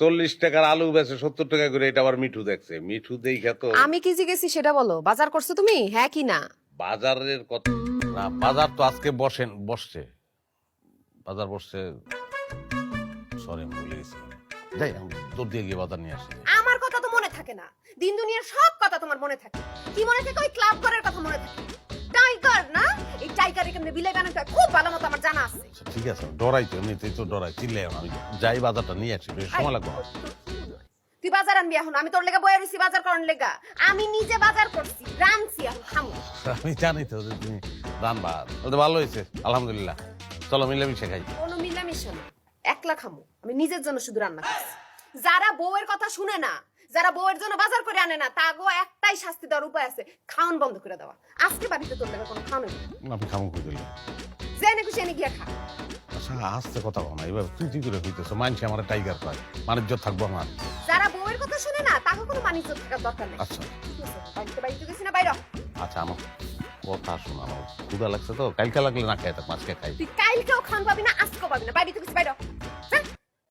40 টাকার আলু বেচে 70 টাকা করে, এটা আবার মিঠু দেখছে। মিঠু দেখা তো আমি কি জিজ্ঞেসি সেটা বলো, বাজার করছো তুমি হ্যাঁ কি না? বাজারের কথা না, বাজার তো আজকে বসছে বাজার বসছে। সরি, আমি ভুলে গেছি। যাই, আমি তোর দিয়ে গিয়ে বাজার নিয়ে আসি। আমার কথা তো মনে থাকে না, দিন দুনিয়ার সব কথা তোমার মনে থাকে। কি মনে থাকে? ওই ক্লাব করার কথা মনে থাকে। টাইগার না, এই টাইগার এখানে বিলাই বানাতে হয় খুব ভালো মতো আমার জানা আছে। আচ্ছা, ঠিক আছে, ডরাই তো, এমনিতেই তো ডরাই, চিল্লাই না। আমি যাই, বাজারটা নিয়ে আসি, বেশি সময় লাগবে না। তুই বাজার আনবি এখন, আমি তোর লেগা বয়ে রইছি বাজার করার লেগা। আমি নিজে বাজার করছি, রানছি, এখন খামু। আমি জানি তো যে তুমি রান্না, বলতে ভালো হয়েছে, আলহামদুলিল্লাহ। চলো মিলেমিশে খাই। কোনো মিলামিশা না, একলা খামু। আমি নিজের জন্য শুধু রান্না করছি। যারা বউয়ের কথা শুনে না, যারা বউয়ের জন্য বাজার করে আনে না, তাগো একটাই শাস্তি দেওয়ার উপায় আছে, খাওয়ান বন্ধ করে দেওয়া। আজকে বাড়িতে তোর লেগা কোনো খাওয়ানো নেই। আপনি খামো করে দিলেন। জেনে খুশি এনে গিয়া খা। আচ্ছা, আসতে কথা বলো না, এবার তুই করে হইতেছো। মানছি আমার টাইগার পায়, বাণিজ্য থাকবো আমার। যারা বউয়ের কথা শুনে না, তাকে কোনো বাণিজ্য থাকার দরকার নেই। আচ্ছা বাড়িতে গেছি না, বাইরে আচ্ছা, আমার কথা শোনো, আমার ক্ষুধা লাগছে তো, কালকে লাগলে না খাই, মাছকে খাই। তুই কালকেও খান পাবি না, আজকেও পাবি না, বাড়িতে গেছি বাইরে।